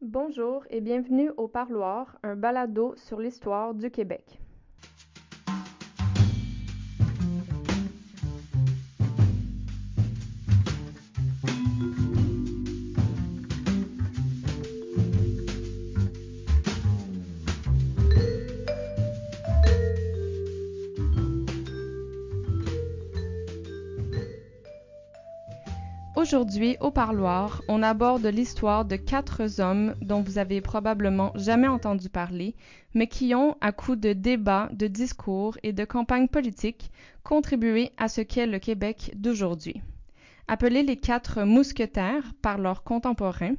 Bonjour et bienvenue au Parloir, un balado sur l'histoire du Québec. Aujourd'hui, au Parloir, on aborde l'histoire de 4 hommes dont vous avez probablement jamais entendu parler, mais qui ont, à coups de débats, de discours et de campagnes politiques, contribué à ce qu'est le Québec d'aujourd'hui. Appelés les 4 mousquetaires par leurs contemporains,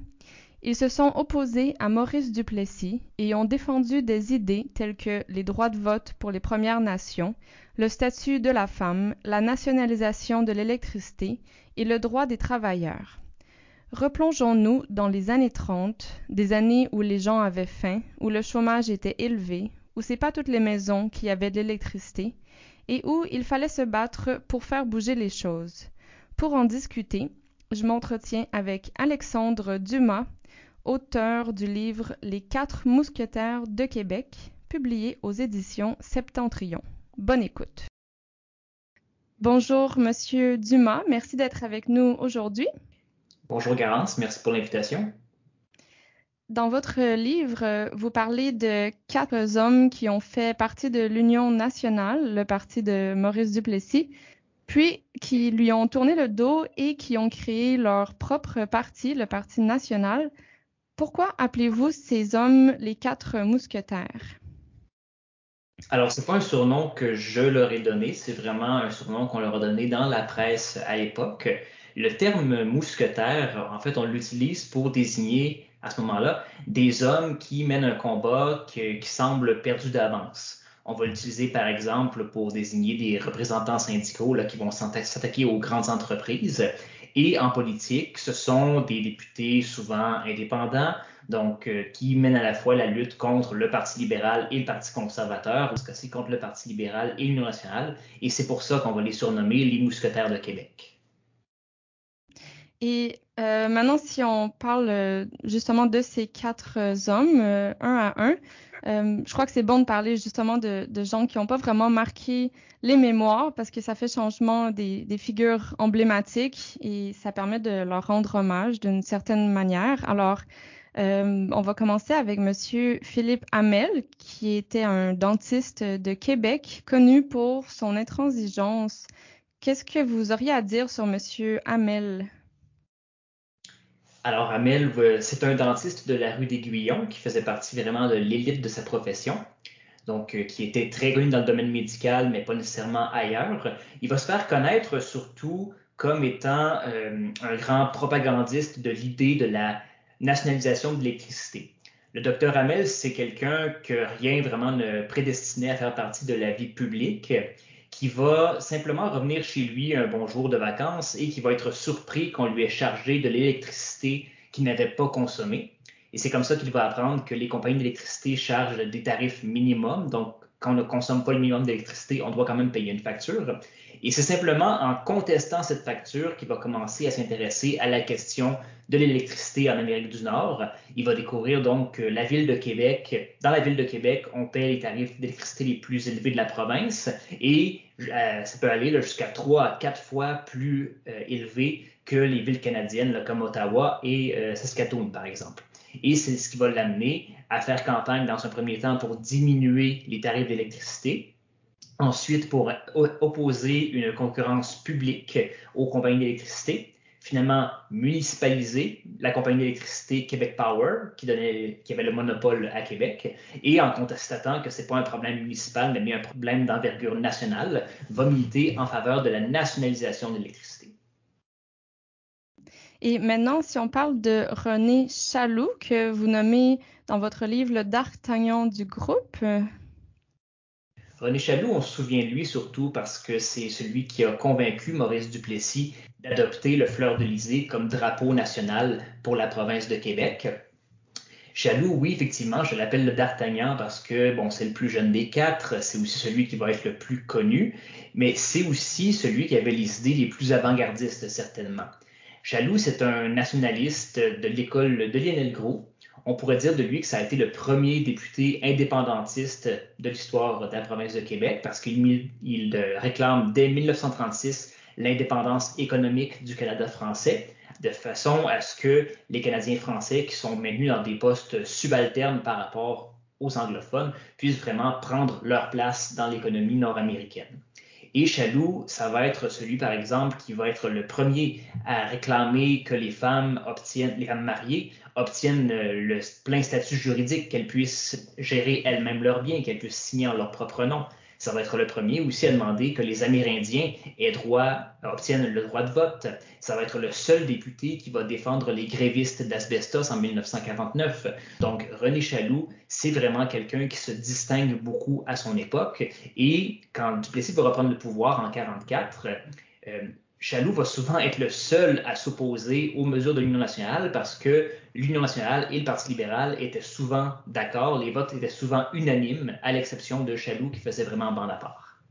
ils se sont opposés à Maurice Duplessis et ont défendu des idées telles que les droits de vote pour les Premières Nations, le statut de la femme, la nationalisation de l'électricité et le droit des travailleurs. Replongeons-nous dans les années 30, des années où les gens avaient faim, où le chômage était élevé, où c'est pas toutes les maisons qui avaient de l'électricité, et où il fallait se battre pour faire bouger les choses. Pour en discuter, je m'entretiens avec Alexandre Dumas, auteur du livre Les 4 mousquetaires de Québec, publié aux éditions Septentrion. Bonne écoute. Bonjour, Monsieur Dumas. Merci d'être avec nous aujourd'hui. Bonjour Garance, merci pour l'invitation. Dans votre livre, vous parlez de 4 hommes qui ont fait partie de l'Union nationale, le parti de Maurice Duplessis, puis qui lui ont tourné le dos et qui ont créé leur propre parti, le Parti national. Pourquoi appelez-vous ces hommes les 4 mousquetaires? Alors, c'est pas un surnom que je leur ai donné, c'est vraiment un surnom qu'on leur a donné dans la presse à l'époque. Le terme mousquetaire, en fait, on l'utilise pour désigner à ce moment-là des hommes qui mènent un combat qui semble perdu d'avance. On va l'utiliser par exemple pour désigner des représentants syndicaux là, qui vont s'attaquer aux grandes entreprises. Et en politique, ce sont des députés souvent indépendants, donc qui mènent à la fois la lutte contre le Parti libéral et le Parti conservateur, en ce cas-ci contre le Parti libéral et l'Union nationale. Et c'est pour ça qu'on va les surnommer les mousquetaires de Québec. Et maintenant, si on parle justement de ces 4 hommes, un à un, je crois que c'est bon de parler justement de gens qui n'ont pas vraiment marqué les mémoires parce que ça fait changement des figures emblématiques et ça permet de leur rendre hommage d'une certaine manière. Alors, on va commencer avec Monsieur Philippe Hamel, qui était un dentiste de Québec, connu pour son intransigeance. Qu'est-ce que vous auriez à dire sur Monsieur Hamel? Alors, Amel, c'est un dentiste de la rue d'Aiguillon qui faisait partie vraiment de l'élite de sa profession, donc qui était très connu dans le domaine médical, mais pas nécessairement ailleurs. Il va se faire connaître surtout comme étant un grand propagandiste de l'idée de la nationalisation de l'électricité. Le docteur Hamel, c'est quelqu'un que rien vraiment ne prédestinait à faire partie de la vie publique, qui va simplement revenir chez lui un bon jour de vacances et qui va être surpris qu'on lui ait chargé de l'électricité qu'il n'avait pas consommée. Et c'est comme ça qu'il va apprendre que les compagnies d'électricité chargent des tarifs minimums. Donc, quand on ne consomme pas le minimum d'électricité, on doit quand même payer une facture. Et c'est simplement en contestant cette facture qu'il va commencer à s'intéresser à la question de l'électricité en Amérique du Nord. Il va découvrir donc que la ville de Québec, dans la ville de Québec, on paie les tarifs d'électricité les plus élevés de la province et ça peut aller jusqu'à 3 à 4 fois plus élevé que les villes canadiennes là, comme Ottawa et Saskatoon, par exemple. Et c'est ce qui va l'amener à faire campagne dans un premier temps pour diminuer les tarifs d'électricité. Ensuite, pour opposer une concurrence publique aux compagnies d'électricité. Finalement, municipaliser la compagnie d'électricité Québec Power, qui avait le monopole à Québec, et en constatant que ce n'est pas un problème municipal, mais bien un problème d'envergure nationale, va militer en faveur de la nationalisation de l'électricité. Et maintenant, si on parle de René Chaloux, que vous nommez dans votre livre le D'Artagnan du groupe. René Chaloux, on se souvient de lui surtout parce que c'est celui qui a convaincu Maurice Duplessis d'adopter le fleur-de-lysée comme drapeau national pour la province de Québec. Chaloux, oui, effectivement, je l'appelle le D'Artagnan parce que, bon, c'est le plus jeune des 4, c'est aussi celui qui va être le plus connu, mais c'est aussi celui qui avait les idées les plus avant-gardistes, certainement. Chaloux, c'est un nationaliste de l'école de Lionel Groulx. on pourrait dire de lui que ça a été le premier député indépendantiste de l'histoire de la province de Québec parce qu'il réclame dès 1936 l'indépendance économique du Canada français, de façon à ce que les Canadiens français qui sont maintenus dans des postes subalternes par rapport aux anglophones puissent vraiment prendre leur place dans l'économie nord-américaine. Et Chaloux, ça va être celui, par exemple, qui va être le premier à réclamer que les femmes mariées obtiennent le plein statut juridique, qu'elles puissent gérer elles-mêmes leurs biens, qu'elles puissent signer en leur propre nom. Ça va être le premier aussi à demander que les Amérindiens obtiennent le droit de vote. Ça va être le seul député qui va défendre les grévistes d'asbestos en 1949. Donc, René Chaloux, c'est vraiment quelqu'un qui se distingue beaucoup à son époque. Et quand Duplessis va reprendre le pouvoir en 1944, Chaloux va souvent être le seul à s'opposer aux mesures de l'Union nationale parce que l'Union nationale et le Parti libéral étaient souvent d'accord, les votes étaient souvent unanimes, à l'exception de Chaloux qui faisait vraiment bande à part.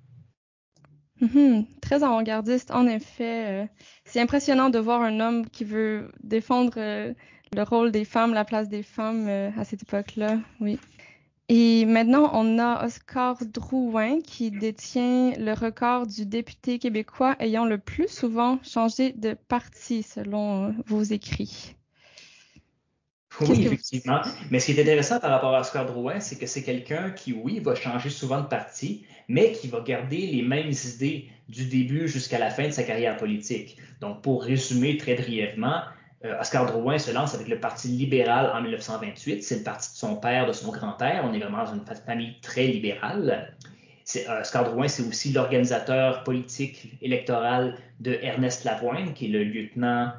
Très avant-gardiste, en effet. C'est impressionnant de voir un homme qui veut défendre le rôle des femmes, la place des femmes à cette époque-là, oui. Et maintenant, on a Oscar Drouin qui détient le record du député québécois ayant le plus souvent changé de parti, selon vos écrits. Oui, effectivement. Mais ce qui est intéressant par rapport à Oscar Drouin, c'est que c'est quelqu'un qui, oui, va changer souvent de parti, mais qui va garder les mêmes idées du début jusqu'à la fin de sa carrière politique. Donc, pour résumer très brièvement, Oscar Drouin se lance avec le Parti libéral en 1928. C'est le parti de son père, de son grand-père. On est vraiment dans une famille très libérale. Oscar Drouin, c'est aussi l'organisateur politique électoral de Ernest Lapointe, qui est le lieutenant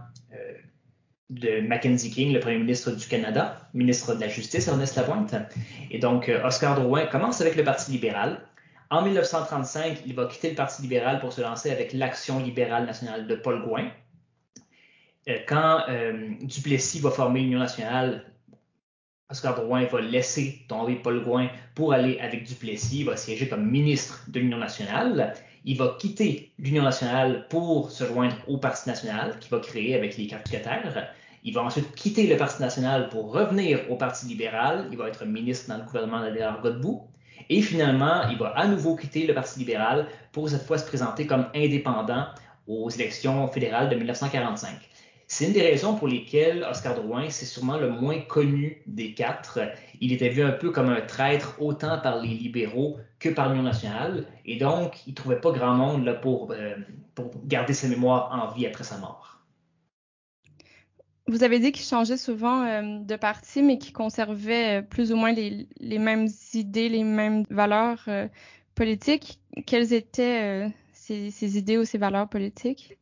de Mackenzie King, le premier ministre du Canada, ministre de la Justice, Ernest Lapointe. Et donc, Oscar Drouin commence avec le Parti libéral. En 1935, il va quitter le Parti libéral pour se lancer avec l'Action libérale nationale de Paul Gouin. Quand Duplessis va former l'Union nationale, Oscar Drouin va laisser tomber Paul Gouin pour aller avec Duplessis. Il va siéger comme ministre de l'Union nationale. Il va quitter l'Union nationale pour se joindre au Parti national qu'il va créer avec les capitataires. Il va ensuite quitter le Parti national pour revenir au Parti libéral. Il va être ministre dans le gouvernement d'Adélard Godbout. Et finalement, il va à nouveau quitter le Parti libéral pour cette fois se présenter comme indépendant aux élections fédérales de 1945. C'est une des raisons pour lesquelles Oscar Drouin, c'est sûrement le moins connu des quatre. Il était vu un peu comme un traître autant par les libéraux que par l'Union nationale, et donc il ne trouvait pas grand monde là, pour garder sa mémoire en vie après sa mort. Vous avez dit qu'il changeait souvent de parti, mais qu'il conservait plus ou moins les mêmes idées, les mêmes valeurs politiques. Quelles étaient ces idées ou ces valeurs politiques?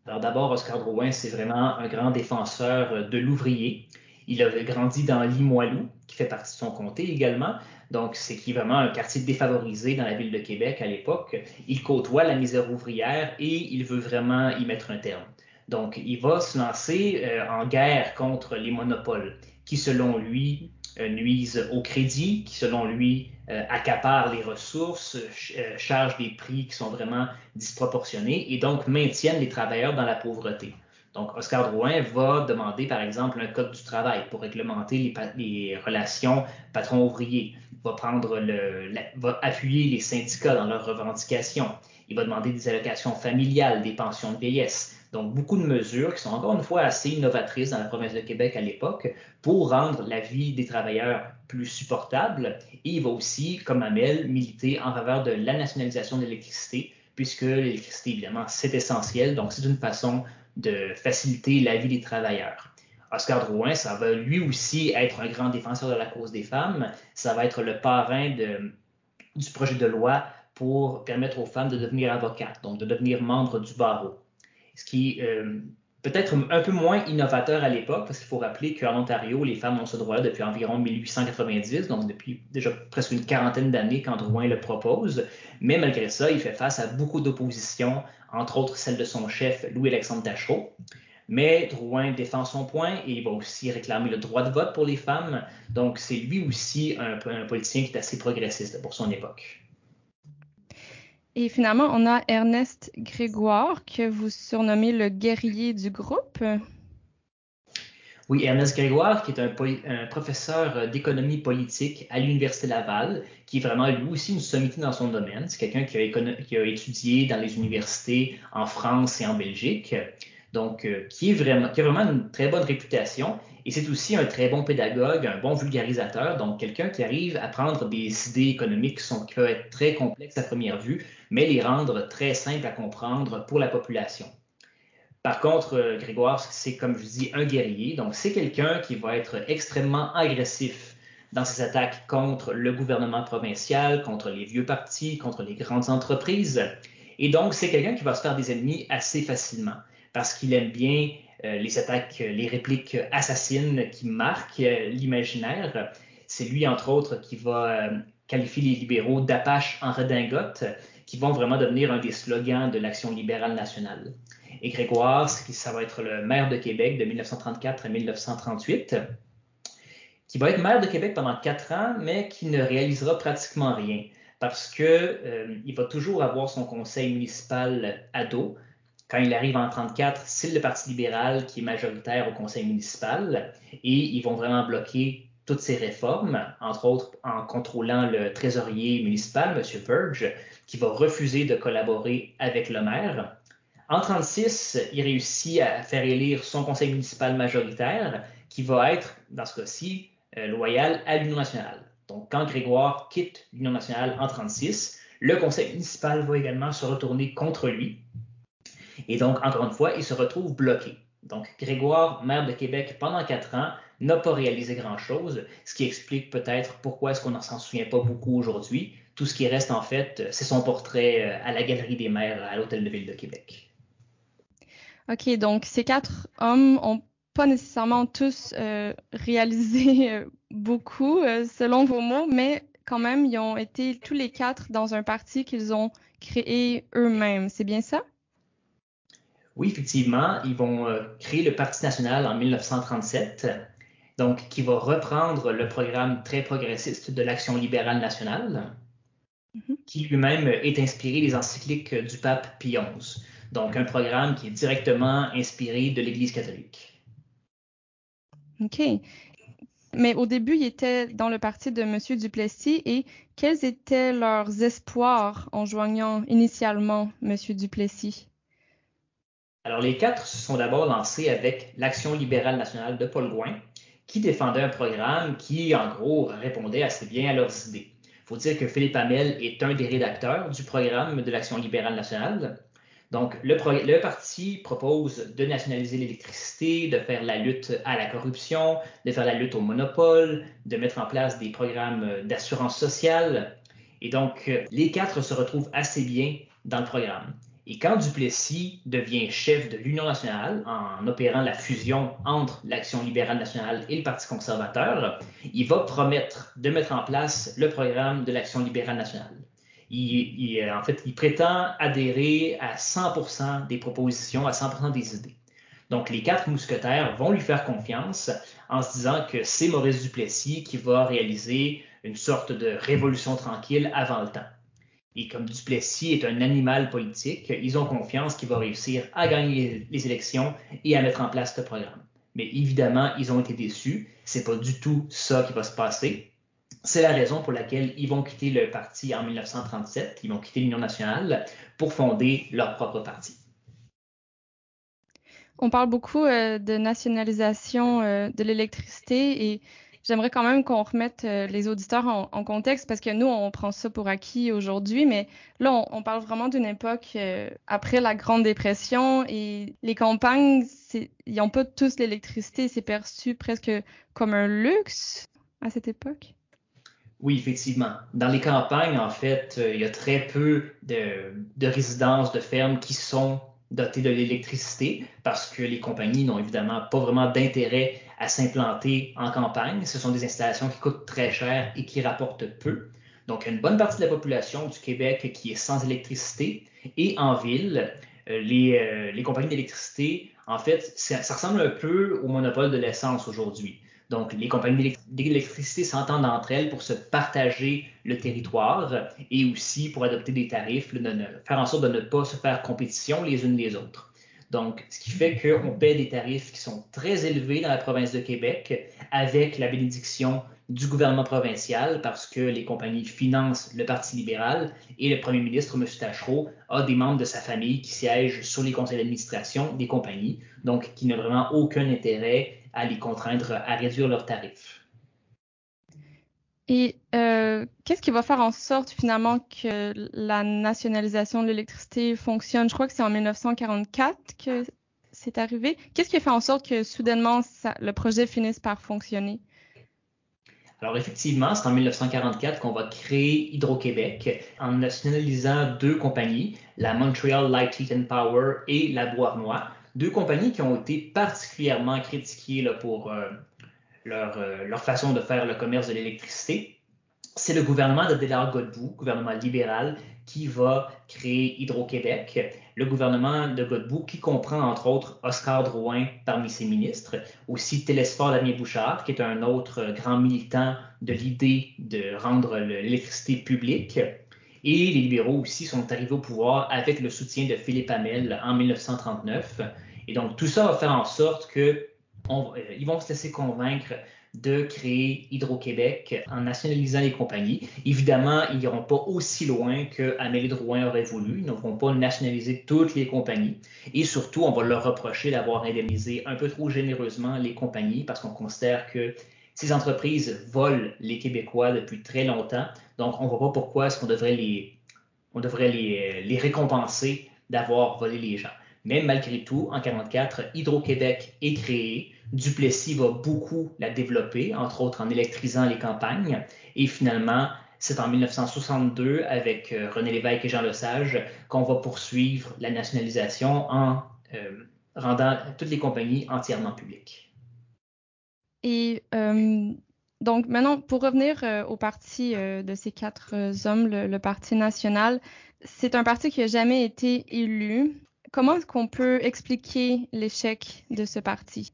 Alors d'abord, Oscar Drouin, c'est vraiment un grand défenseur de l'ouvrier. Il a grandi dans Limoilou, qui fait partie de son comté également. Donc, c'est qui est vraiment un quartier défavorisé dans la ville de Québec à l'époque. Il côtoie la misère ouvrière et il veut vraiment y mettre un terme. Donc, il va se lancer en guerre contre les monopoles qui, selon lui, nuisent au crédit, qui, selon lui, accaparent les ressources, chargent des prix qui sont vraiment disproportionnés et donc maintiennent les travailleurs dans la pauvreté. Donc, Oscar Drouin va demander, par exemple, un code du travail pour réglementer les relations patron-ouvrier. Va appuyer les syndicats dans leurs revendications. Il va demander des allocations familiales, des pensions de vieillesse. Donc, beaucoup de mesures qui sont encore une fois assez innovatrices dans la province de Québec à l'époque pour rendre la vie des travailleurs plus supportable. Et il va aussi, comme Hamel, militer en faveur de la nationalisation de l'électricité, puisque l'électricité, évidemment, c'est essentiel. Donc, c'est une façon de faciliter la vie des travailleurs. Oscar Drouin, ça va lui aussi être un grand défenseur de la cause des femmes. Ça va être le parrain du projet de loi pour permettre aux femmes de devenir avocates, donc de devenir membres du barreau. Ce qui est peut-être un peu moins innovateur à l'époque, parce qu'il faut rappeler qu'en Ontario, les femmes ont ce droit-là depuis environ 1890, donc depuis déjà presque une quarantaine d'années quand Drouin le propose. Mais malgré ça, il fait face à beaucoup d'opposition, entre autres celle de son chef Louis-Alexandre Taschereau. Mais Drouin défend son point et il va aussi réclamer le droit de vote pour les femmes. Donc, c'est lui aussi un politicien qui est assez progressiste pour son époque. Et finalement, on a Ernest Grégoire, que vous surnommez le guerrier du groupe. Oui, Ernest Grégoire, qui est un professeur d'économie politique à l'Université Laval, qui est vraiment lui aussi une sommité dans son domaine. C'est quelqu'un qui a étudié dans les universités en France et en Belgique, donc qui a vraiment une très bonne réputation. Et c'est aussi un très bon pédagogue, un bon vulgarisateur, donc quelqu'un qui arrive à prendre des idées économiques qui peuvent être très complexes à première vue, mais les rendre très simples à comprendre pour la population. Par contre, Grégoire, c'est comme je dis, un guerrier. Donc, c'est quelqu'un qui va être extrêmement agressif dans ses attaques contre le gouvernement provincial, contre les vieux partis, contre les grandes entreprises. Et donc, c'est quelqu'un qui va se faire des ennemis assez facilement parce qu'il aime bien les attaques, les répliques assassines qui marquent l'imaginaire. C'est lui, entre autres, qui va qualifier les libéraux d'apaches en redingote, qui vont vraiment devenir un des slogans de l'Action libérale nationale. Et Grégoire, ça va être le maire de Québec de 1934 à 1938, qui va être maire de Québec pendant 4 ans, mais qui ne réalisera pratiquement rien parce qu'il va toujours avoir son conseil municipal à dos. Quand il arrive en 1934, c'est le Parti libéral qui est majoritaire au conseil municipal et ils vont vraiment bloquer toutes ces réformes, entre autres en contrôlant le trésorier municipal, M. Verge, qui va refuser de collaborer avec le maire. En 1936, il réussit à faire élire son conseil municipal majoritaire, qui va être, dans ce cas-ci, loyal à l'Union nationale. Donc, quand Grégoire quitte l'Union nationale en 1936, le conseil municipal va également se retourner contre lui. Et donc, encore une fois, il se retrouve bloqué. Donc, Grégoire, maire de Québec pendant 4 ans, n'a pas réalisé grand-chose, ce qui explique peut-être pourquoi est-ce qu'on ne s'en souvient pas beaucoup aujourd'hui. Tout ce qui reste, en fait, c'est son portrait à la Galerie des maires à l'Hôtel de Ville de Québec. OK, donc ces 4 hommes ont pas nécessairement tous réalisé beaucoup, selon vos mots, mais quand même, ils ont été tous les 4 dans un parti qu'ils ont créé eux-mêmes. C'est bien ça? Oui, effectivement, ils vont créer le Parti national en 1937, donc qui va reprendre le programme très progressiste de l'Action libérale nationale, qui lui-même est inspiré des encycliques du pape Pie XI. Donc un programme qui est directement inspiré de l'Église catholique. OK. Mais au début, ils étaient dans le parti de M. Duplessis et quels étaient leurs espoirs en joignant initialement M. Duplessis? Alors les 4 se sont d'abord lancés avec l'Action libérale nationale de Paul Gouin, qui défendait un programme qui, en gros, répondait assez bien à leurs idées. Il faut dire que Philippe Hamel est un des rédacteurs du programme de l'Action libérale nationale. Donc, le parti propose de nationaliser l'électricité, de faire la lutte à la corruption, de faire la lutte au monopole, de mettre en place des programmes d'assurance sociale. Et donc, les 4 se retrouvent assez bien dans le programme. Et quand Duplessis devient chef de l'Union nationale, en opérant la fusion entre l'Action libérale nationale et le Parti conservateur, il va promettre de mettre en place le programme de l'Action libérale nationale. En fait, il prétend adhérer à 100% des propositions, à 100% des idées. Donc, les 4 mousquetaires vont lui faire confiance en se disant que c'est Maurice Duplessis qui va réaliser une sorte de révolution tranquille avant le temps. Et comme Duplessis est un animal politique, ils ont confiance qu'il va réussir à gagner les élections et à mettre en place ce programme. Mais évidemment, ils ont été déçus. C'est pas du tout ça qui va se passer. C'est la raison pour laquelle ils vont quitter le parti en 1937, ils vont quitter l'Union nationale pour fonder leur propre parti. On parle beaucoup de nationalisation de l'électricité et j'aimerais quand même qu'on remette les auditeurs en contexte parce que nous, on prend ça pour acquis aujourd'hui, mais là, on parle vraiment d'une époque après la Grande Dépression et les campagnes, ils n'ont pas tous l'électricité, c'est perçu presque comme un luxe à cette époque. Oui, effectivement. Dans les campagnes, en fait, il y a très peu de résidences, de fermes qui sont dotées de l'électricité parce que les compagnies n'ont évidemment pas vraiment d'intérêt à s'implanter en campagne. Ce sont des installations qui coûtent très cher et qui rapportent peu. Donc, il y a une bonne partie de la population du Québec qui est sans électricité. Et en ville, les compagnies d'électricité, en fait, ça ressemble un peu au monopole de l'essence aujourd'hui. Donc, les compagnies d'électricité s'entendent entre elles pour se partager le territoire et aussi pour adopter des tarifs, faire en sorte de ne pas se faire compétition les unes les autres. Donc, ce qui fait qu'on paie des tarifs qui sont très élevés dans la province de Québec avec la bénédiction du gouvernement provincial parce que les compagnies financent le Parti libéral et le premier ministre, M. Tachereau, a des membres de sa famille qui siègent sur les conseils d'administration des compagnies, donc qui n'ont vraiment aucun intérêt à les contraindre à réduire leurs tarifs. Et qu'est-ce qui va faire en sorte finalement que la nationalisation de l'électricité fonctionne? Je crois que c'est en 1944 que c'est arrivé. Qu'est-ce qui a fait en sorte que soudainement le projet finisse par fonctionner? Alors effectivement, c'est en 1944 qu'on va créer Hydro-Québec en nationalisant deux compagnies, la Montreal Light Heat and Power et la Beauharnois, deux compagnies qui ont été particulièrement critiquées là, pour leur façon de faire le commerce de l'électricité. C'est le gouvernement de Délard Godbout, gouvernement libéral, qui va créer Hydro-Québec. Le gouvernement de Godbout qui comprend entre autres Oscar Drouin parmi ses ministres, aussi Télesphore Damien-Bouchard, qui est un autre grand militant de l'idée de rendre l'électricité publique. Et les libéraux aussi sont arrivés au pouvoir avec le soutien de Philippe Hamel en 1939. Et donc tout ça va faire en sorte qu'ils vont se laisser convaincre de créer Hydro-Québec en nationalisant les compagnies. Évidemment, ils n'iront pas aussi loin que Amélie Drouin aurait voulu. Ils ne vont pas nationaliser toutes les compagnies. Et surtout, on va leur reprocher d'avoir indemnisé un peu trop généreusement les compagnies parce qu'on considère que ces entreprises volent les Québécois depuis très longtemps. Donc, on ne voit pas pourquoi est-ce qu'on devrait les récompenser d'avoir volé les gens. Mais malgré tout, en 1944, Hydro-Québec est créé. Duplessis va beaucoup la développer, entre autres en électrisant les campagnes. Et finalement, c'est en 1962, avec René Lévesque et Jean Lesage, qu'on va poursuivre la nationalisation en rendant toutes les compagnies entièrement publiques. Et donc maintenant, pour revenir au parti de ces quatre hommes, le Parti national, c'est un parti qui n'a jamais été élu. Comment est-ce qu'on peut expliquer l'échec de ce parti?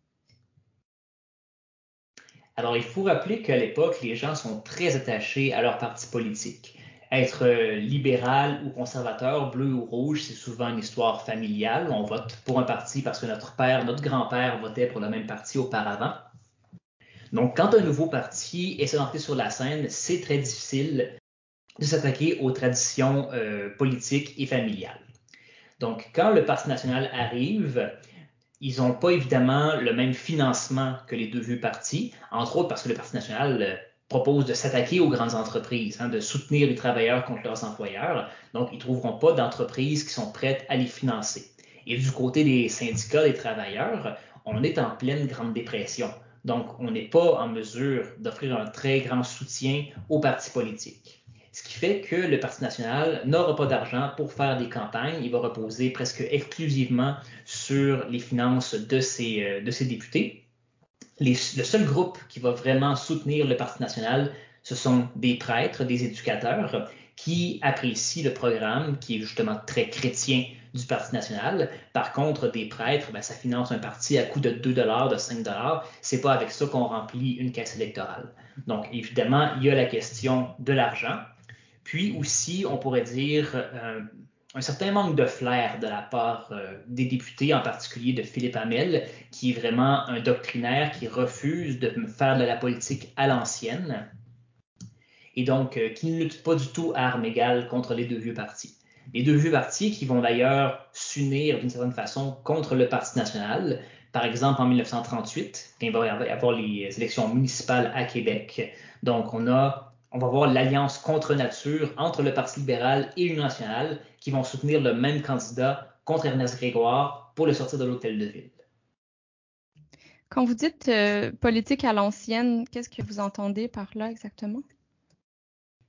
Alors, il faut rappeler qu'à l'époque, les gens sont très attachés à leur parti politique. Être libéral ou conservateur, bleu ou rouge, c'est souvent une histoire familiale. On vote pour un parti parce que notre père, notre grand-père votait pour le même parti auparavant. Donc, quand un nouveau parti essaie d'entrer sur la scène, c'est très difficile de s'attaquer aux traditions politiques et familiales. Donc, quand le Parti national arrive, ils n'ont pas évidemment le même financement que les deux vieux partis, entre autres parce que le Parti national propose de s'attaquer aux grandes entreprises, de soutenir les travailleurs contre leurs employeurs. Donc, ils ne trouveront pas d'entreprises qui sont prêtes à les financer. Et du côté des syndicats des travailleurs, on est en pleine Grande Dépression. Donc, on n'est pas en mesure d'offrir un très grand soutien aux partis politiques. Ce qui fait que le Parti national n'aura pas d'argent pour faire des campagnes. Il va reposer presque exclusivement sur les finances de ses députés. Le seul groupe qui va vraiment soutenir le Parti national, ce sont des prêtres, des éducateurs qui apprécient le programme qui est justement très chrétien du Parti national. Par contre, des prêtres, ça finance un parti à coût de 2 $, de 5 $. C'est pas avec ça qu'on remplit une caisse électorale. Donc, évidemment, il y a la question de l'argent. Puis aussi, on pourrait dire un certain manque de flair de la part des députés, en particulier de Philippe Hamel, qui est vraiment un doctrinaire qui refuse de faire de la politique à l'ancienne et donc qui ne lutte pas du tout à armes égales contre les deux vieux partis. Les deux vieux partis qui vont d'ailleurs s'unir d'une certaine façon contre le Parti national. Par exemple, en 1938, quand il va y avoir les élections municipales à Québec. Donc, on va voir l'alliance contre nature entre le Parti libéral et l'Union nationale qui vont soutenir le même candidat contre Ernest Grégoire pour le sortir de l'hôtel de ville. Quand vous dites politique à l'ancienne, qu'est-ce que vous entendez par là exactement?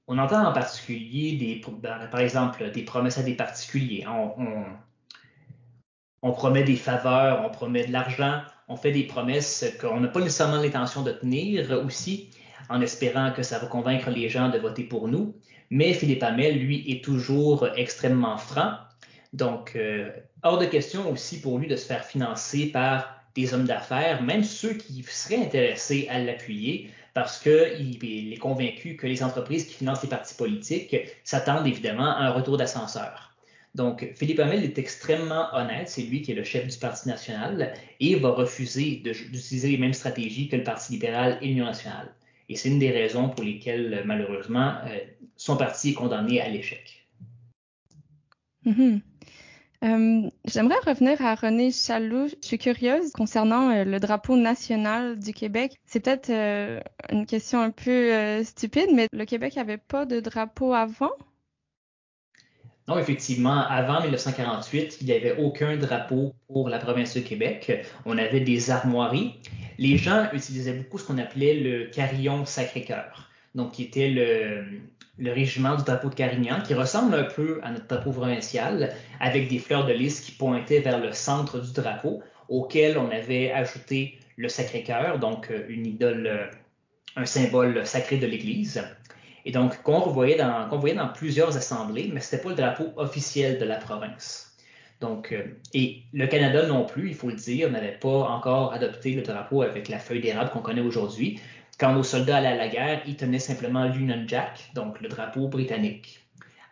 On entend en particulier, par exemple, des promesses à des particuliers. On promet des faveurs, on promet de l'argent, on fait des promesses qu'on n'a pas nécessairement l'intention de tenir aussi, en espérant que ça va convaincre les gens de voter pour nous. Mais Philippe Hamel, lui, est toujours extrêmement franc. Donc, hors de question aussi pour lui de se faire financer par des hommes d'affaires, même ceux qui seraient intéressés à l'appuyer, parce qu'il est convaincu que les entreprises qui financent les partis politiques s'attendent évidemment à un retour d'ascenseur. Donc, Philippe Hamel est extrêmement honnête, c'est lui qui est le chef du Parti national et va refuser d'utiliser les mêmes stratégies que le Parti libéral et l'Union nationale. Et c'est une des raisons pour lesquelles, malheureusement, son parti est condamné à l'échec. Mm-hmm. J'aimerais revenir à René Chaloux. Je suis curieuse concernant le drapeau national du Québec. C'est peut-être une question un peu stupide, mais le Québec n'avait pas de drapeau avant? Non, effectivement, avant 1948, il n'y avait aucun drapeau pour la province de Québec. On avait des armoiries. Les gens utilisaient beaucoup ce qu'on appelait le carillon Sacré-Cœur, donc qui était le régiment du drapeau de Carignan, qui ressemble un peu à notre drapeau provincial, avec des fleurs de lys qui pointaient vers le centre du drapeau, auquel on avait ajouté le Sacré-Cœur, donc une idole, un symbole sacré de l'Église. Et donc, qu'on voyait dans plusieurs assemblées, mais ce n'était pas le drapeau officiel de la province. Donc, et le Canada non plus, il faut le dire, n'avait pas encore adopté le drapeau avec la feuille d'érable qu'on connaît aujourd'hui. Quand nos soldats allaient à la guerre, ils tenaient simplement l'Union Jack, donc le drapeau britannique.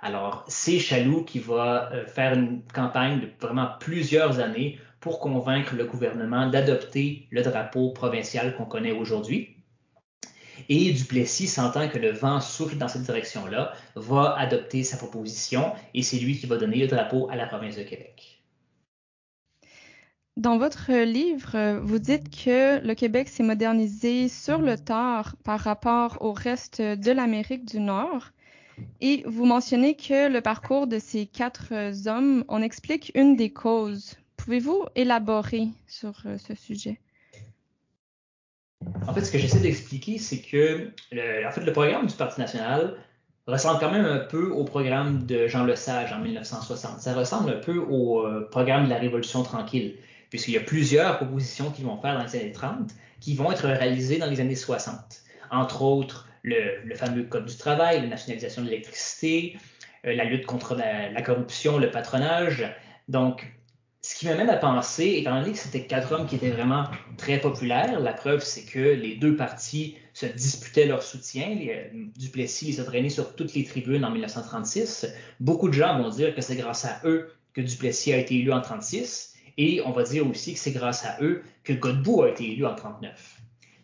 Alors, c'est Chaloux qui va faire une campagne de vraiment plusieurs années pour convaincre le gouvernement d'adopter le drapeau provincial qu'on connaît aujourd'hui. Et Duplessis, sentant que le vent souffle dans cette direction-là, va adopter sa proposition et c'est lui qui va donner le drapeau à la province de Québec. Dans votre livre, vous dites que le Québec s'est modernisé sur le tard par rapport au reste de l'Amérique du Nord. Et vous mentionnez que le parcours de ces 4 hommes en explique une des causes. Pouvez-vous élaborer sur ce sujet? En fait, ce que j'essaie d'expliquer, c'est que le programme du Parti national ressemble quand même un peu au programme de Jean Lesage en 1960. Ça ressemble un peu au programme de la Révolution tranquille, puisqu'il y a plusieurs propositions qu'ils vont faire dans les années 30 qui vont être réalisées dans les années 60. Entre autres, le fameux Code du travail, la nationalisation de l'électricité, la lutte contre la corruption, le patronage. Donc, ce qui m'amène à penser, étant donné que c'était 4 hommes qui étaient vraiment très populaires, la preuve, c'est que les deux partis se disputaient leur soutien. Duplessis les a drainés sur toutes les tribunes en 1936. Beaucoup de gens vont dire que c'est grâce à eux que Duplessis a été élu en 1936. Et on va dire aussi que c'est grâce à eux que Godbout a été élu en 1939.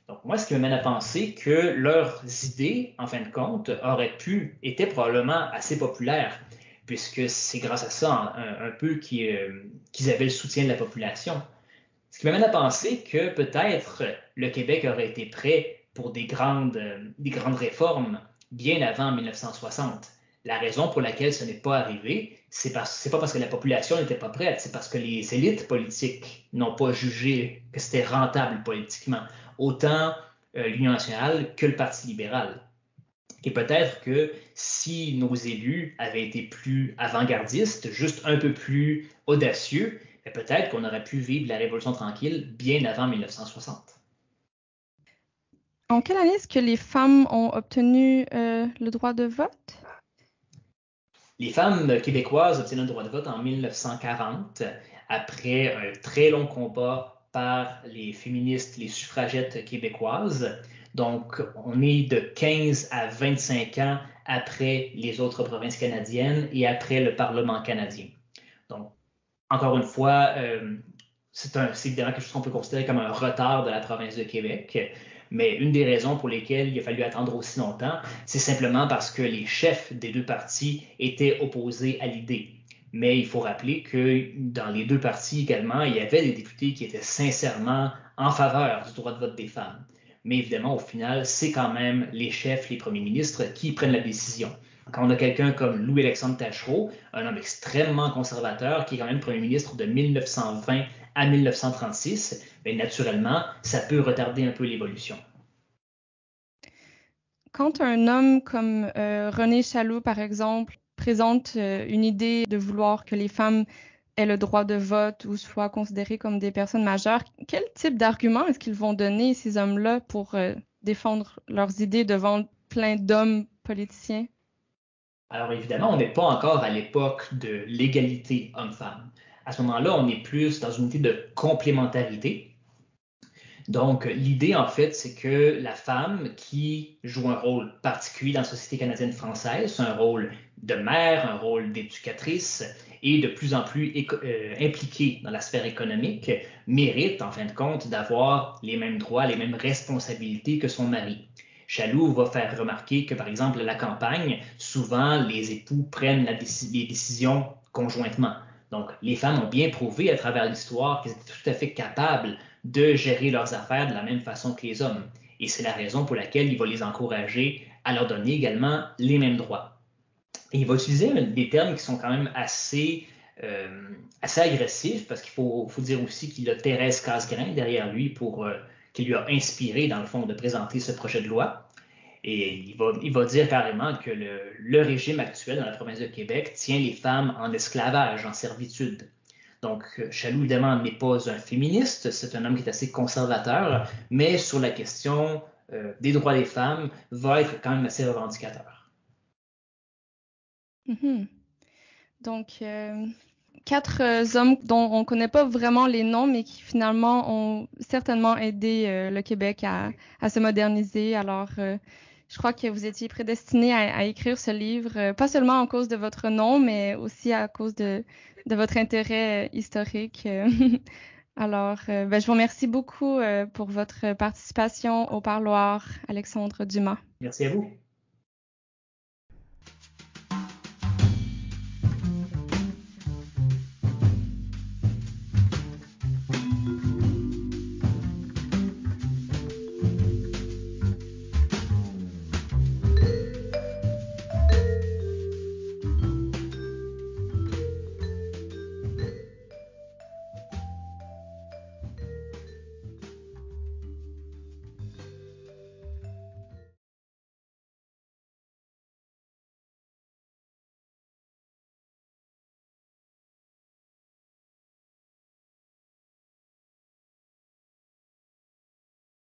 Donc moi, ce qui m'amène à penser que leurs idées, en fin de compte, étaient probablement assez populaires, puisque c'est grâce à ça un peu qu'ils avaient le soutien de la population. Ce qui m'amène à penser que peut-être le Québec aurait été prêt pour des grandes réformes bien avant 1960. La raison pour laquelle ce n'est pas arrivé, c'est pas parce que la population n'était pas prête, c'est parce que les élites politiques n'ont pas jugé que c'était rentable politiquement, autant l'Union nationale que le Parti libéral. Et peut-être que si nos élus avaient été plus avant-gardistes, juste un peu plus audacieux, peut-être qu'on aurait pu vivre la Révolution tranquille bien avant 1960. En quelle année est-ce que les femmes ont obtenu le droit de vote? Les femmes québécoises obtiennent le droit de vote en 1940, après un très long combat par les féministes, les suffragettes québécoises. Donc, on est de 15 à 25 ans après les autres provinces canadiennes et après le Parlement canadien. Donc, encore une fois, c'est évidemment quelque chose qu'on peut considérer comme un retard de la province de Québec. Mais une des raisons pour lesquelles il a fallu attendre aussi longtemps, c'est simplement parce que les chefs des deux partis étaient opposés à l'idée. Mais il faut rappeler que dans les deux partis également, il y avait des députés qui étaient sincèrement en faveur du droit de vote des femmes. Mais évidemment, au final, c'est quand même les chefs, les premiers ministres qui prennent la décision. Quand on a quelqu'un comme Louis-Alexandre Taschereau, un homme extrêmement conservateur, qui est quand même premier ministre de 1920 à 1936, bien, naturellement, ça peut retarder un peu l'évolution. Quand un homme comme René Chaloux, par exemple, présente une idée de vouloir que les femmes aient le droit de vote ou soient considérées comme des personnes majeures, quel type d'arguments est-ce qu'ils vont donner, ces hommes-là, pour défendre leurs idées devant plein d'hommes politiciens? Alors évidemment, on n'est pas encore à l'époque de l'égalité homme-femme. À ce moment-là, on est plus dans une idée de complémentarité. Donc, l'idée, en fait, c'est que la femme qui joue un rôle particulier dans la société canadienne-française, un rôle de mère, un rôle d'éducatrice, et de plus en plus impliquée dans la sphère économique, mérite, en fin de compte, d'avoir les mêmes droits, les mêmes responsabilités que son mari. Chaloux va faire remarquer que, par exemple, à la campagne, souvent, les époux prennent les décisions conjointement. Donc, les femmes ont bien prouvé à travers l'histoire qu'elles étaient tout à fait capables de gérer leurs affaires de la même façon que les hommes. Et c'est la raison pour laquelle il va les encourager à leur donner également les mêmes droits. Et il va utiliser des termes qui sont quand même assez agressifs, parce qu'il faut dire aussi qu'il a Thérèse Casgrain derrière lui qui lui a inspiré, dans le fond, de présenter ce projet de loi. Et il va dire carrément que le régime actuel dans la province de Québec tient les femmes en esclavage, en servitude. Donc, Chaloux, évidemment, n'est pas un féministe, c'est un homme qui est assez conservateur, mais sur la question des droits des femmes, va être quand même assez revendicateur. Mm-hmm. Donc, 4 hommes dont on ne connaît pas vraiment les noms, mais qui finalement ont certainement aidé le Québec à se moderniser. Alors, je crois que vous étiez prédestiné à écrire ce livre, pas seulement à cause de votre nom, mais aussi à cause de votre intérêt historique. Alors, je vous remercie beaucoup pour votre participation au parloir, Alexandre Dumas. Merci à vous.